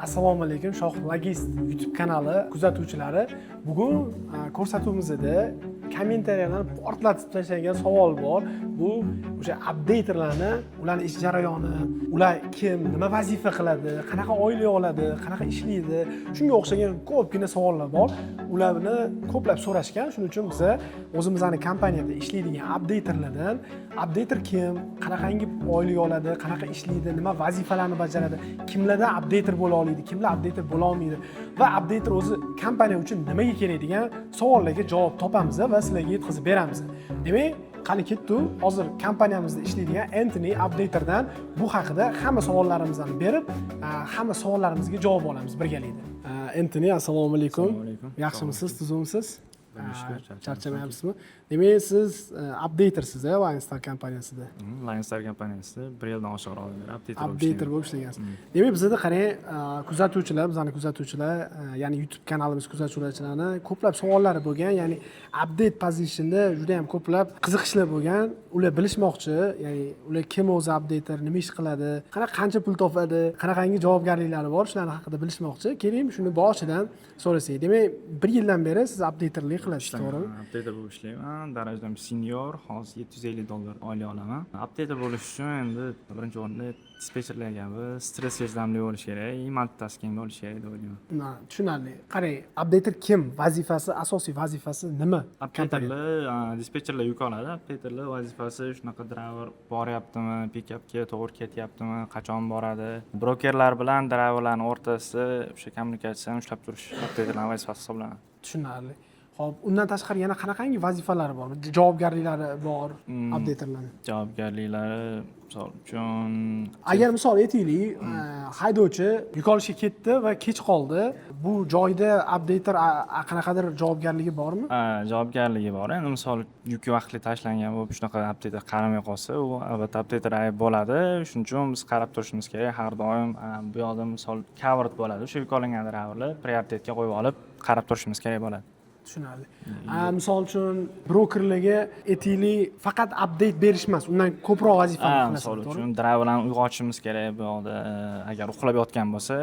Assalomu alaykum, Shoh Logist YouTube kanali kuzatuvchilari. Bugun ko'rsatuvimizda kommentariyalarni portlatib tashlangan savol bor. Bu o'sha updaterlarni, ularning ish jarayoni, ular kim, nima vazifa qiladi, qanaqa oylik oladi, qanaqa ishlaydi, shunga o'xshagan ko'pgina savollar bor. Ularni ko'plab so'rashgan. Shuning uchun biz o'zimizning kompaniyada ishlaydigan updaterlardan, updater kim, qanaqangi oylik oladi, qanaqa ishlaydi, nima vazifalarni bajaradi, kimlarda updater bo'la oladi, kimlar updater bo'la olmaydi va updater o'zi kompaniya uchun nimaga kerak degan savollarga javob topamiz va sizlarga yetkazib beramiz. Demak, qani ketdi, hozir kompaniyamizda ishlaydigan Anthony updaterdan bu haqida hamma savollarimizni berib, hamma savollarimizga javob olamiz birgalikda. Anthony, assalomu alaykum. Yaxshimisiz, tuzukmisiz? Charchamayapsizmi? Demak, siz updatersiz, Lionstar kompaniyasida. Lionstar kompaniyasida 1 yildan oshiqroq updater bo'lib ishlagansiz. Demak, bizda qarang, kuzatuvchilar, bizning kuzatuvchilar, ya'ni YouTube kanalimiz kuzatuvchilarini ko'plab savollari bo'lgan, ya'ni update positionda juda ham ko'plab qiziqishlar bo'lgan. Ular bilishmoqchi, ya'ni ular kim o'zi updater, nima ish qiladi, qancha pul topadi, qanaqangi javobgarliklari bor, shularni haqida bilishmoqchi. Keling, shuni boshidan so'rasak. Demak, 1 yildan beri siz updaterlik qilasiz, to'g'rimi? Updater bo'lib ishlayman. Darajam senior, hozir $750 oylik olaman. Updater bo'lish uchun endi birinchi o'rinda dispetcherlar kabi stress chidamli bo'lish kerak, multitasking bo'lish kerak deb o'ylayman. Tushunarli. Qarang, updater kim? Vazifasi, asosiy vazifasi nima? Updaterlar, dispetcherlar yuk oladi. Updaterlar vazifasi shunaqa driver boryaptimi, pick-upga to'g'ri ketyaptimi, qachon boradi. Brokerlar bilan driverlarning o'rtasida o'sha kommunikatsiyani ushlab turish updaterlarning vazifasi hisoblanadi. Tushunarli. Xo'p, undan tashqari yana qanaqangi vazifalari bor? Javobgarliklari bor updaterlarning. Javobgarliklari, misol uchun, agar misol aytaylik, haydovchi yuk olishga ketdi va kech qoldi, bu joyda updater qanaqadir javobgarligi bormi? Javobgarligi bor. Endi misol yuk vaqtli tashlangan bo'lib shunaqa updater qaramay qolsa, u albatta updater ayb bo'ladi. Shuning uchun biz qarab turishimiz kerak. Har doim bu yoqda misol covered bo'ladi. O'sha yuk olingan driverlar prioritetga qo'yib olib qarab turishimiz kerak bo'ladi. Tushunarli. Misol uchun brokerlarga aytaylik, faqat update berish emas, undan ko'proq vazifalar qilasiz. Misol uchun driverlarni uyg'otishimiz kerak bu yoqda. Agar uxlab yotgan bo'lsa,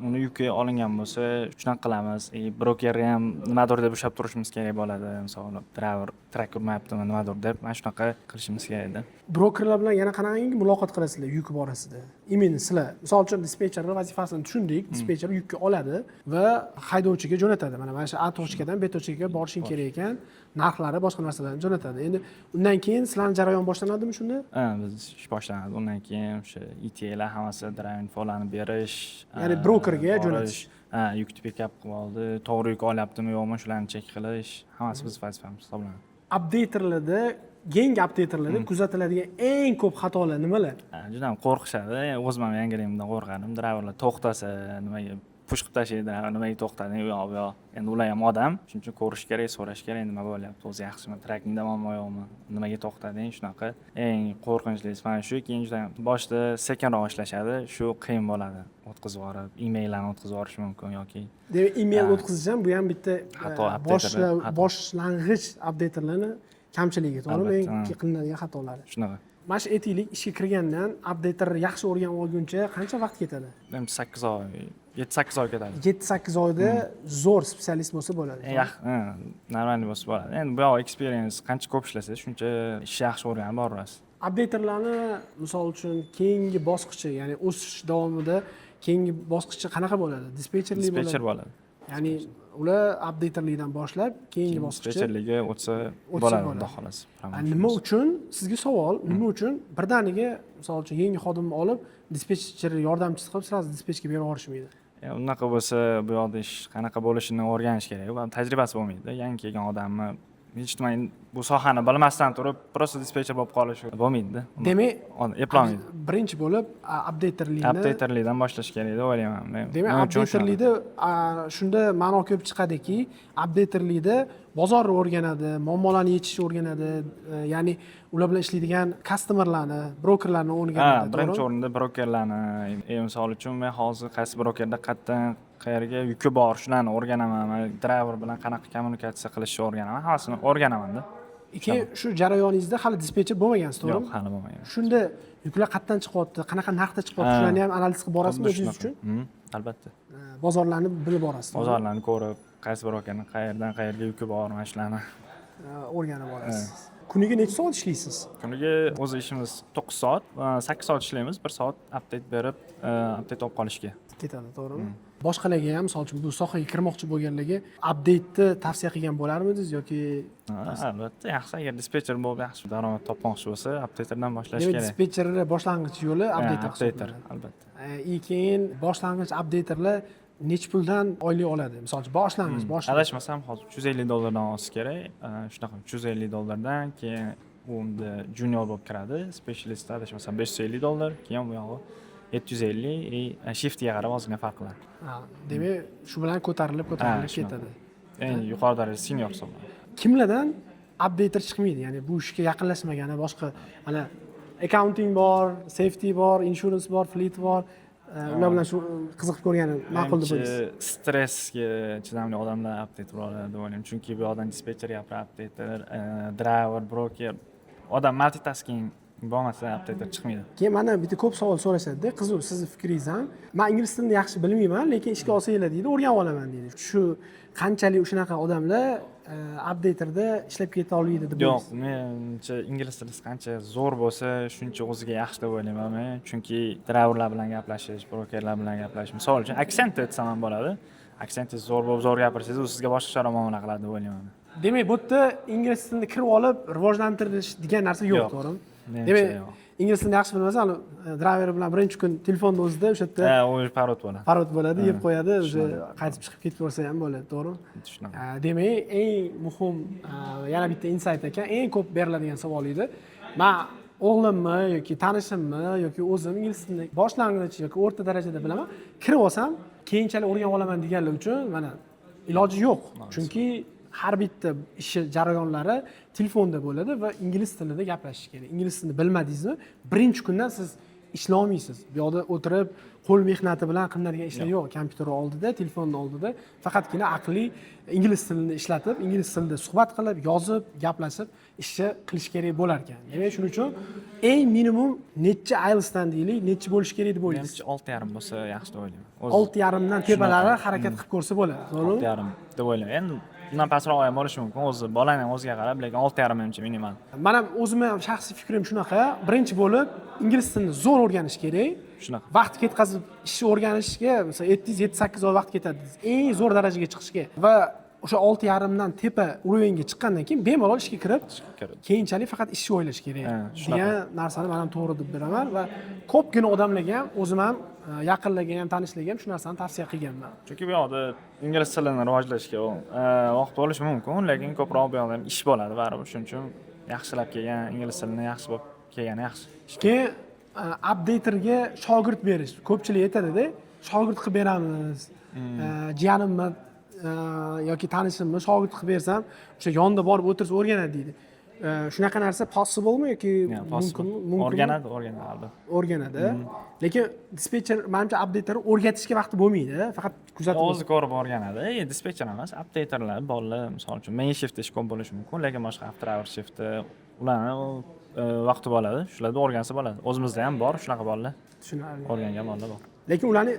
uni yuki olingan bo'lsa, shunaqa qilamiz. Brokerni ham nimadir deb ushlab turishimiz kerak bo'ladi. Misol driver track urmayaptimi, nimadir deb mana shunaqa qilishimiz kerak-da. Brokerlar bilan yana qanaqangi muloqot qilasizlar yuk borasida? Imенно sizlar, misol uchun dispetcherning vazifasini tushundik, dispetcher yukni oladi va haydovchiga jo'natadi. Mana shu A tochkadan B tochkaga borishing kerak ekan, narxlari, boshqa narsalarni jo'natadi. Endi undan keyin sizlarning jarayon boshlanadimi shunda? Biz ish boshlanadi. Undan keyin o'sha ETAlar hammasi drive infolarni berish, ya'ni brokerga jo'natish. Yukni pick-up qilib oldi, to'g'ri yuk olyaptimi, yo'qmi, shularni check qilish, hammasi biz vazifamiz hisoblanadi. Updaterlarda, yangi updaterlarda kuzatiladigan eng ko'p xatolar nimalar? Juda ham qo'rqishadi. O'zim ham yangiligimdan qo'rqadim. Driverlar to'xtasa, nimaga push qilib tashlaydi, nimaga to'xtadi, u yoq bu yoq. Endi ular ham odam, shuning uchun ko'rish kerak, so'rash kerak, nima bo'lyapti, o'zi yaxshimi, trackingda bormi yo'qmi, nimaga to'xtading, shunaqa. Eng qo'rqinchlisi mana shu. Keyin juda boshida sekinroq ishlashadi, shu qiyin bo'ladi. O'tkazib yuborib, emaillarni o'tkazib yuborish mumkin yoki. Demak, email o'tkazish ham bu ham bitta boshlang'ich updaterlarni kamchiligi, to'g'rimi? Eng qilinadigan xatolari. Shunaqa. Mana shu aytaylik, ishga kirgandan updater yaxshi o'rganib olguncha qancha vaqt ketadi? 8 oy, 7-8 oy ketadi. 7-8 oyda zo'r spetsialist bo'lsa bo'ladi. Normalniy bo'lsa bo'ladi. Endi bu yoq experience qancha ko'p ishlasangiz, shuncha ish yaxshi o'rganib borasiz. Updaterlarni misol uchun keyingi bosqichi, ya'ni o'sish davomida keyingi bosqichi qanaqa bo'ladi? Dispetcherlik bo'ladi. Dispetcher bo'ladi. Ya'ni ular updaterlikdan boshlab keyingi bosqichi dispetcherlikka o'tsa bo'ladi, xudo xolasa. Nima uchun, sizga savol, nima uchun birdaniga misol uchun yangi xodimni olib dispetcher yordamchisi qilib sirasi dispetchga berib yuborishmaydi? Unaqa bo'lsa, bu yoqda ish qanaqa bo'lishini o'rganish kerak. U tajribasi bo'lmaydi. Yangi kelgan odamni hech nima bu sohani bilmasdan turib, prosta dispetcher bo'lib qolish bo'lmaydi-da. Demak, eplolmaydi. Birinchi bo'lib updaterlikdan boshlash kerak deb o'ylayman. Demak, updaterlikda shunda ma'no ko'p chiqadiki, updaterlikda bozorni o'rganadi, muammolarni yechishni o'rganadi, ya'ni ular bilan ishlaydigan customerlarni, brokerlarni o'rganadi. Birinchi o'rinda brokerlarni, misol uchun men hozir qaysi brokerda qayerga yuki bor, shularni o'rganaman. Driver bilan qanaqa kommunikatsiya qilishni o'rganaman. Hammasini o'rganaman-da. Keyin shu jarayoningizda hali dispetcher bo'lmagansiz, to'g'rimi? Yo'q, hali bo'lmagan. Shunda yuklar qayerdan chiqyapti, qanaqa narxda chiqyapti, shularni ham analiz qilib borasizmi o'zingiz uchun? albatta. Bozorlarni bilib borasiz. Bozorlarni ko'rib, qaysi brokерni qayerdan qayerga yuki bor mana shularni O'rganib borasiz. Kuniga necha soat ishlaysiz? kuniga o'zi ishimiz 9 soat, 8 soat ishlaymiz, 1 soat update berib, update olib qolishga. Ketadi, to'g'rimi? Boshqalarga ham, misol uchun bu sohaga kirmoqchi bo'lganlarga update'ni tavsiya qilgan bo'larmidingiz yoki Albatta, yaxshi agar dispetcher bo'lib yaxshi daromad topmoqchi bo'lsa, updaterdan boshlash demak kerak. dispetcherni boshlang'ich yo'li update Updater, albatta. keyin boshlang'ich updaterlar necha puldan oylik oladi? Misol uchun boshlang'ich Adashmasam hozir $350 olsa kerak. Shunaqa $350 keyin unda junior bo'lib kiradi, specialist adashmasam $550, keyin bu yog'i 750 shiftga qarab ozgina farq qiladi. Demak, shu bilan ko'tarilib ketadi. Eng yuqori darajada senior hisoblanadi. Kimlardan updater chiqmaydi? Ya'ni bu ishga yaqinlashmagani boshqa mana accounting bor, safety bor, insurance bor, fleet bor. Ular bilan shu qiziqib ko'rgani ma'qul deb o'ylaysiz. Stressga chidamli odamlar update oladi deb o'ylayman. Chunki bu odam dispetcher gapiradi, updater, driver, broker, odam multitasking bo'lmasa updater chiqmaydi. Keyin mana bitta ko'p savol so'rashadi-da, qiziq sizni fikringiz ham. Men ingliz tilini yaxshi bilmayman, lekin ishga olsanglar deydi, o'rganib olaman deydi. Shu qanchalik shunaqa odamlar updaterda ishlab keta oladi deb Yo'q, menimcha ingliz tili qancha zo'r bo'lsa, shuncha o'ziga yaxshi deb o'ylayman men. Chunki driverlar bilan gaplashish, brokerlar bilan gaplashish, misol uchun aksent etsam ham bo'ladi. Aksentingiz zo'r bo'lib, zo'r gapirsangiz, u sizga boshqacha muomala qiladi deb o'ylayman. Demak, bu yerda ingliz tilini kirib olib rivojlantirish degan narsa yo'q, to'g'rimi? Demak, ingliz tilini yaxshi bilmasa, driver bilan birinchi kun telefonda o'zida o'sha yerda u parod bo'ladi. Parod bo'ladi, yeb qo'yadi, o'sha qaytib chiqib ketib ko'rsa ham bo'ladi, to'g'rimi? Shunaqa. Demak, eng muhim yana bitta insight ekan, eng ko'p beriladigan savol edi. Men o'g'limmi yoki tanishimmi yoki o'zim ingliz tilini boshlang'ich yoki o'rta darajada bilaman, kirib olsam, keyinchalik o'rganib olaman deganlar uchun mana iloji yo'q. Chunki har bitta ish jarayonlari telefonda bo'ladi va ingliz tilida gaplashish kerak. Ingliz tilini bilmadingizmi, birinchi kundan siz ishlay olmaysiz. Bu yoqda o'tirib qo'l mehnati bilan qilinadigan ishlar yo'q. Kompyuter oldida, telefonning oldida faqatgina aqliy ingliz tilini ishlatib, ingliz tilida suhbat qilib, yozib, gaplashib ishni qilish kerak bo'lar ekan. Demak, shuning uchun eng minimum necha IELTSdan deylik, necha bo'lish kerak deb o'ylaysiz? 6.5 bo'lsa yaxshi deb o'ylayman. 6.5 dan tepalari harakat qilib ko'rsa bo'ladi, to'g'rimi? 6.5 deb o'ylayman. Endi bundan pastroq ham bo'lishi mumkin. O'zi bolaning o'ziga qarab, lekin 6.5 menimcha minimal. Men ham o'zimning shaxsiy fikrim shunaqa. Birinchi bo'lib ingliz tilini zo'r o'rganish kerak. Shunaqa. Vaqt ketkazib ishni o'rganishga, masalan, 7-8 oy vaqt ketadi. Eng zo'r darajaga chiqishga va o'sha 6.5 dan tepa urovengga chiqqandan keyin bemalol ishga kirib, keyinchalik faqat ishni o'ylash kerak degan narsani men ham to'g'ri deb beraman va ko'pgina odamlarga ham, o'zim ham yaqinlarga ham, tanishlarga ham shu narsani tavsiya qilganman. Chunki bu yoqda ingliz tilini rivojlashga vaqt bo'lishi mumkin, lekin ko'proq bu yoqda ham ish bo'ladi baribir. Shuning uchun yaxshilab kelgan ingliz tilini yaxshi bo'lib kelgani yaxshi. Keyin updaterga shogird berish. Ko'pchilik aytadi-da, shogird qilib beramiz. Jiyanimni yoki tanishimni shogird qilib bersam, o'sha yonida borib o'tirsa o'rganadi deydi. Shunaqa narsa possible-mi yoki mumkinmi? O'rganadi albatta. O'rganadi. Lekin dispetcher menimcha updaterni o'rgatishga vaqti bo'lmaydi, faqat kuzatib o'zi ko'rib o'rganadi. Dispetcher emas, updaterlar bolalar, misol uchun main shift ish ko'p bo'lishi mumkin, lekin boshqa after hour shift ularni vaqti bo'ladi. Shularni o'rgansa bo'ladi. O'zimizda ham bor shunaqa bolalar. Tushunarli. O'rgangan bolalar bor. Lekin ularni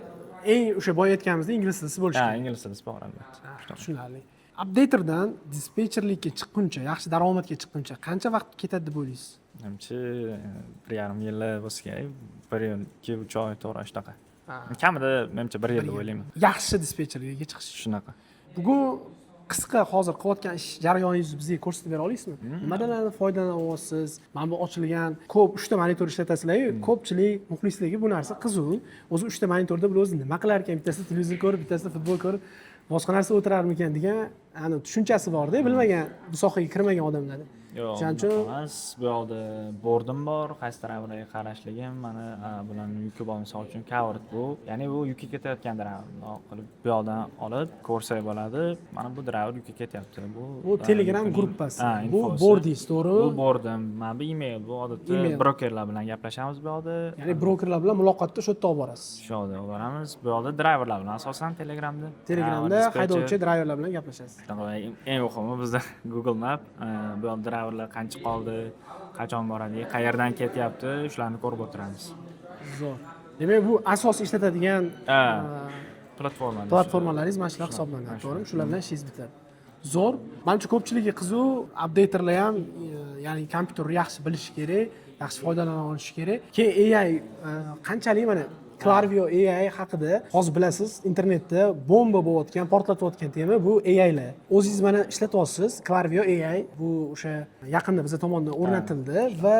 eng o'sha boya aytganimizdek ingliz tilisi bo'lishi kerak. Ingliz tilisi bor albatta. Tushunarli. Updaterdan dispetcherlikka chiqquncha, yaxshi daromadga chiqquncha qancha vaqt ketadi deb o'ylaysiz? Menimcha 1,5 yil bo'lsa kerak, 1 yil, 2-3 oy to'g'ri shunaqa. Kamida menimcha 1 yil deb o'ylayman. Yaxshi dispetcherlikka chiqish Shunaqa. Bugun qisqa hozir qilayotgan ish jarayoningizni bizga ko'rsatib bera olasizmi? Nimadan foydalanyapsiz? Mana bu ochilgan ko'p 3 ta monitor ishlatasizlar-ku, ko'pchilik muxlislarga bu narsa qiziq. O'zi 3 ta monitorda bir o'zi nima qilar ekan, bittasida televizor ko'rib, bittasida futbol ko'rib, boshqa narsa o'tirarmikan degan tushunchasi bor-da, bilmagan, bu sohaga kirmagan odamlarda. Yo'q, emas. Bu yoqda bordim bor, qaysi taraflarga qarashligim, mana bularni yuki bor, misol uchun covered bu. Ya'ni bu yuki ketayotgan driver qilib bu yoqdan olib ko'rsak bo'ladi. Mana bu driver yuki ketyapti. Bu Telegram gruppasi. Bu bordingiz, to'g'rimi? Bu bordim. Mana bu email, bu odatda brokerlar bilan gaplashamiz bu yoqda. Ya'ni brokerlar bilan muloqotda shu yerda olib borasiz. Shu yoqda olib boramiz. Bu yoqda driverlar bilan asosan Telegramda. Telegramda haydovchi driverlar bilan gaplashasiz. Eng muhimi bizda Google Map, bu yoqda driverlar qancha qoldi, qachon boradi, qayerdan ketyapti, shularni ko'rib o'tiramiz. Zo'r. Demak, bu asosiy ishlatadigan platforma. platformalaringiz mana shular hisoblanadi, to'g'rimi? Shular bilan ishingiz bitadi. Zo'r. Menimcha ko'pchiligi qiziq, updaterlar ham, ya'ni kompyuterni yaxshi bilishi kerak, yaxshi foydalana olishi kerak. Keyin AI qanchalik mana Klaviyo AI haqida hozir bilasiz, internetda bomba bo'layotgan, portlatayotgan tema bu AIlar. O'zingiz mana ishlatyapsiz, Klaviyo AI bu o'sha yaqinda biz tomonidan o'rnatildi va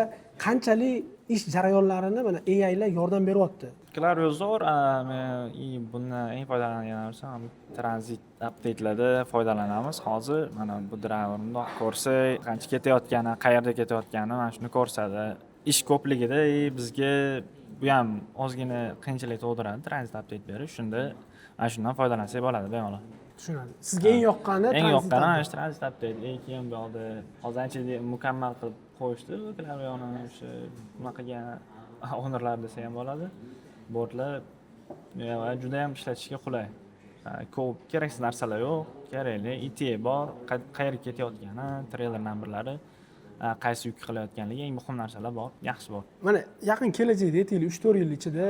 qanchalik ish jarayonlarini mana AIlar yordam beryapti. Klaviyo zo'r, men bundan eng foydalangan narsam tranzit update'larda foydalanamiz. Hozir mana bu driver bundoq ko'rsak, qancha ketayotgani, qayerda ketayotgani mana shuni ko'rsatadi. Ish ko'pligida bizga bu ham ozgina qiyinchilik tug'diradi tranzit update berish. Shunda ana shundan foydalansak bo'ladi bemalol. Tushunadi. Sizga eng yoqqani Eng yoqqani mana shu tranzit update. Keyin bu yoqda hozir ancha mukammal qilib qo'yishdi. Klaviyoni o'sha nima qilgan o'nirlar desa ham bo'ladi. Bordlar juda ham ishlatishga qulay. Ko'p keraksiz narsalar yo'q, kerakli ETA bor, qayerga ketayotgani, trailer numberlari, qaysi yuk qilayotganligi, eng muhim narsalar bor, yaxshi bor. Mana yaqin kelajakda aytaylik 3-4 yil ichida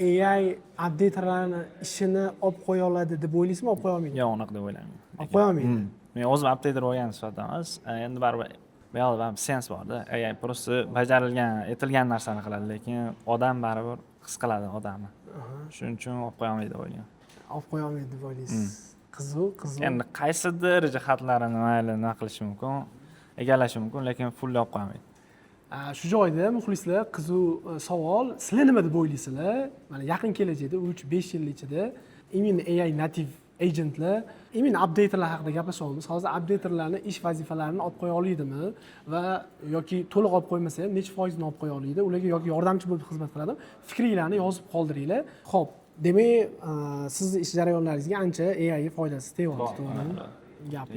AI updaterlarni ishini olib qo'ya oladi deb o'ylaysizmi, olib qo'ya olmaydi? Yo'q, unaqa deb o'ylayman. Olib qo'ya olmaydi. Men o'zim updater bo'lgan sifatida emas, endi baribir buyoqda sens borda. AI просто bajarilgan, etilgan narsani qiladi, lekin odam baribir his qiladi odamni. Shuning uchun olib qo'ya olmaydi deb o'ylayman. Olib qo'ya olmaydi deb o'ylaysiz. Qiziq. Endi qaysidir jihatlarini mayli nima qilishi mumkin, egallashi mumkin, lekin full olib qo'ya olmaydi. Shu joyda muxlislar qiziq savol, sizlar nima deb o'ylaysizlar? Mana yaqin kelajakda 3-5 yil ichida imенно AI native agentlar, imенно updaterlar haqida gaplashamiz. Hozir updaterlarni ish vazifalarini olib qo'ya oladimi va yoki to'liq olib qo'ymasa ham necha foizini olib qo'ya oladi? Ularga yoki yordamchi bo'lib xizmat qiladimi? Fikringlarni yozib qoldiringlar. Xo'p, demak, sizni ish jarayonlaringizga ancha AI foydasi tegyapti, to'g'rimi? Gap.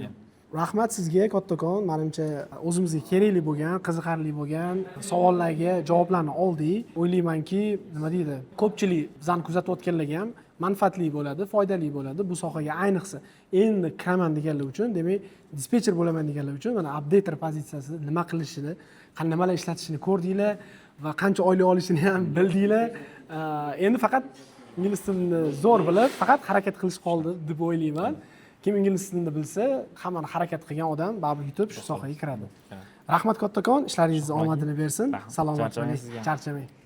Rahmat sizga kattakon. Menimcha o'zimizga kerakli bo'lgan, qiziqarli bo'lgan savollarga javoblarni oldik. O'ylaymanki, nima deydi, ko'pchilik bizani kuzatayotganlarga ham manfaatli bo'ladi, foydali bo'ladi. Bu sohaga ayniqsa endi kiraman deganlar uchun, demak, dispetcher bo'laman deganlar uchun mana updater pozitsiyasida nima qilishini, nimalar ishlatishini ko'rdinglar va qancha oylik olishini ham bildinglar. Endi faqat ingliz tilini zo'r bilib, faqat harakat qilish qoldi deb o'ylayman. Kim ingliz tilini bilsa, hammani harakat qilgan odam baribir yutib shu sohaga kiradi. Rahmat kattakon, ishlaringiz omadini bersin. Salomat bo'ling, charchamang.